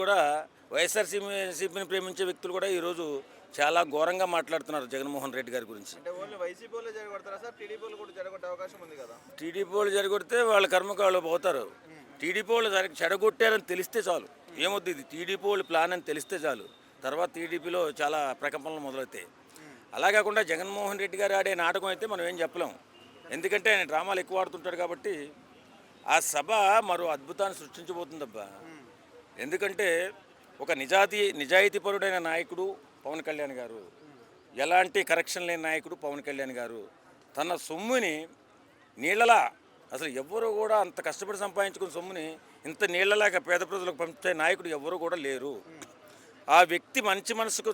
కూడా వైఎస్ఆర్సీపీని ప్రేమించే వ్యక్తులు కూడా ఈరోజు చాలా ఘోరంగా మాట్లాడుతున్నారు జగన్మోహన్ రెడ్డి గారి గురించి. అంటే ఓన్లీ వైసీపీ వాళ్ళే జరగొడతారా సార్? టీడీపీ వాళ్ళు కూడా జరగొట్టే అవకాశం ఉంది కదా? టీడీపీ వాళ్ళు జరగొడితే వాళ్ళ కర్మకు వాళ్ళు పోతారు. టీడీపీ వాళ్ళు చెడగొట్టారని తెలిస్తే చాలు. ఏమొద్దు, ఇది టీడీపీ వాళ్ళు ప్లాన్ అని తెలిస్తే చాలు. తర్వాత టీడీపీలో చాలా ప్రకంపనలు మొదలవుతాయి. అలా కాకుండా జగన్మోహన్ రెడ్డి గారు ఆడే నాటకం అయితే మనం ఏం చెప్పలేం. ఎందుకంటే ఆయన డ్రామాలు ఎక్కువ ఆడుతుంటాడు కాబట్టి ఆ సభ మరో అద్భుతాన్ని సృష్టించబోతుందబ్బా. ఎందుకంటే ఒక నిజాయితీపరుడైన నాయకుడు పవన్ కళ్యాణ్ గారు, ఎలాంటి కరెక్షన్ లేని నాయకుడు పవన్ కళ్యాణ్ గారు, తన సొమ్ముని నీళ్ళలా, అసలు ఎవ్వరూ కూడా అంత కష్టపడి సంపాదించుకున్న సొమ్ముని ఇంత నీళ్ళలాగా పేద ప్రజలకు పంపించే నాయకుడు ఎవ్వరూ కూడా లేరు. ఆ వ్యక్తి మంచి మనసుకు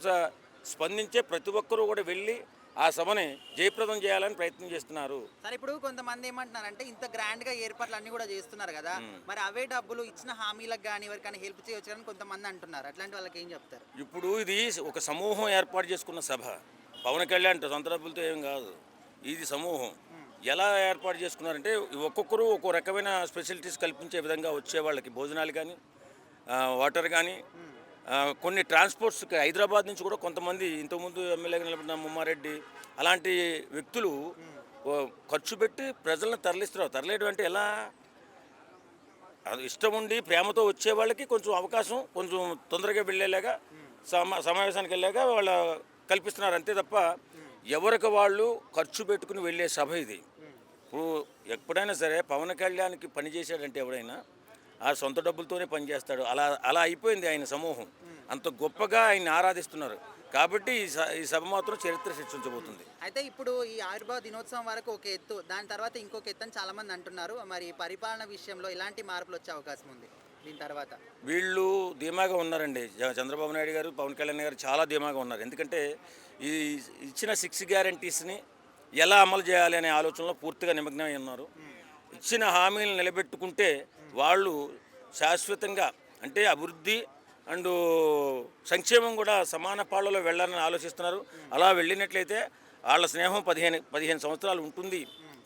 స్పందించే ప్రతి ఒక్కరూ కూడా వెళ్ళి ఆ సభని జయప్రదం చేయాలని ప్రయత్నం చేస్తున్నారు. సరే, ఇప్పుడు కొంతమంది ఏమంటున్నారంటే ఇంత గ్రాండ్గా ఏర్పాట్లు అన్నీ కూడా చేస్తున్నారు కదా, మరి అవే డబ్బులు ఇచ్చిన హామీలకు కానీ ఎవరికైనా హెల్ప్ చేయవచ్చు కానీ కొంతమంది అంటున్నారు. అట్లాంటి వాళ్ళకి ఏం చెప్తారు? ఇప్పుడు ఇది ఒక సమూహం ఏర్పాటు చేసుకున్న సభ. పవన్ కళ్యాణ్ సొంత డబ్బులతో ఏం కాదు, ఇది సమూహం. ఎలా ఏర్పాటు చేసుకున్నారంటే ఒక్కొక్కరు ఒక్కో రకమైన స్పెషాలిటీస్ కల్పించే విధంగా వచ్చే వాళ్ళకి భోజనాలు కానీ, వాటర్ కానీ, కొన్ని ట్రాన్స్పోర్ట్స్కి హైదరాబాద్ నుంచి కూడా కొంతమంది ఇంతకుముందు ఎమ్మెల్యేగా నిలబడిన ముమ్మారెడ్డి అలాంటి వ్యక్తులు ఖర్చు పెట్టి ప్రజలను తరలిస్తున్నారు. తరలేయడం అంటే ఎలా, అది ఇష్టం ఉండి ప్రేమతో వచ్చే వాళ్ళకి కొంచెం అవకాశం, కొంచెం తొందరగా వెళ్ళేలాగా సమావేశానికి వెళ్ళాక వాళ్ళు కల్పిస్తున్నారు. అంతే తప్ప ఎవరికి వాళ్ళు ఖర్చు పెట్టుకుని వెళ్ళే సభ ఇది. ఇప్పుడు ఎప్పుడైనా సరే పవన్ కళ్యాణ్కి పని చేశాడంటే ఎవడైనా ఆ సొంత డబ్బులతోనే పనిచేస్తాడు. అలా అయిపోయింది ఆయన సమూహం. అంత గొప్పగా ఆయన్ని ఆరాధిస్తున్నారు కాబట్టి ఈ సభ మాత్రం చరిత్ర సృష్టించబోతుంది. అయితే ఇప్పుడు ఈ ఆవిర్భావ దినోత్సవం వరకు ఒక ఎత్తు, దాని తర్వాత ఇంకొక ఎత్తు అని చాలామంది అంటున్నారు. మరి పరిపాలన విషయంలో ఎలాంటి మార్పులు వచ్చే అవకాశం ఉంది దీని తర్వాత? వీళ్ళు ధీమాగా ఉన్నారండి. చంద్రబాబు నాయుడు గారు, పవన్ కళ్యాణ్ గారు చాలా ధీమాగా ఉన్నారు. ఎందుకంటే ఈ ఇచ్చిన 6 గ్యారంటీస్ని ఎలా అమలు చేయాలి అనే ఆలోచనలో పూర్తిగా నిమగ్నమై ఉన్నారు. ఇచ్చిన హామీలను నిలబెట్టుకుంటే వాళ్ళు శాశ్వతంగా, అంటే అభివృద్ధి అండ్ సంక్షేమం కూడా సమాన పాళ్ళలో వెళ్ళాలని ఆలోచిస్తున్నారు. అలా వెళ్ళినట్లయితే వాళ్ళ స్నేహం 15 సంవత్సరాలు ఉంటుంది.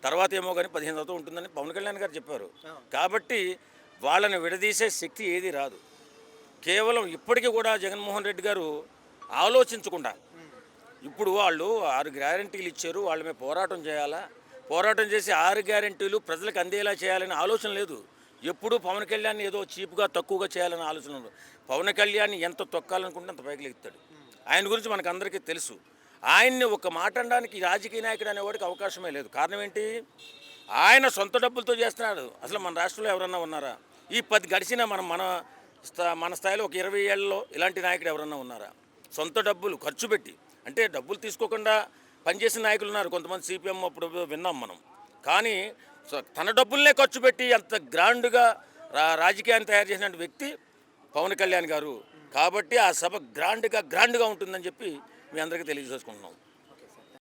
తర్వాత ఏమో కానీ 15 సంవత్సరాలు ఉంటుందని పవన్ కళ్యాణ్ గారు చెప్పారు. కాబట్టి వాళ్ళని విడదీసే శక్తి ఏది రాదు. కేవలం ఇప్పటికీ కూడా జగన్మోహన్ రెడ్డి గారు ఆలోచించకుండా, ఇప్పుడు వాళ్ళు 6 గ్యారంటీలు ఇచ్చారు, వాళ్ళ మీద పోరాటం చేసి 6 గ్యారంటీలు ప్రజలకు అందేలా చేయాలని ఆలోచన లేదు. ఎప్పుడూ పవన్ కళ్యాణ్ ఏదో చీప్గా తక్కువగా చేయాలని ఆలోచన ఉంది. పవన్ కళ్యాణ్ ఎంత తొక్కాలనుకుంటే అంత పైకి ఎత్తాడు. ఆయన గురించి మనకు అందరికీ తెలుసు. ఆయన్ని ఒక మాట అనడానికి రాజకీయ నాయకుడు అనేవాడికి అవకాశమే లేదు. కారణం ఏంటి? ఆయన సొంత డబ్బులతో చేస్తున్నాడు. అసలు మన రాష్ట్రంలో ఎవరన్నా ఉన్నారా? ఈ 10 గడిచిన మన స్థాయిలో ఒక 20 ఏళ్లలో ఇలాంటి నాయకుడు ఎవరన్నా ఉన్నారా? సొంత డబ్బులు ఖర్చు పెట్టి, అంటే డబ్బులు తీసుకోకుండా పనిచేసిన నాయకులు ఉన్నారు కొంతమంది. సిపిఎం అప్పుడు విన్నాం మనం. కానీ తన డబ్బుల్నే ఖర్చు పెట్టి అంత గ్రాండ్గా రాజకీయాన్ని తయారు చేసిన వ్యక్తి పవన్ కళ్యాణ్ గారు. కాబట్టి ఆ సభ గ్రాండ్గా ఉంటుందని చెప్పి మీ అందరికీ తెలియజేసుకుంటున్నాం.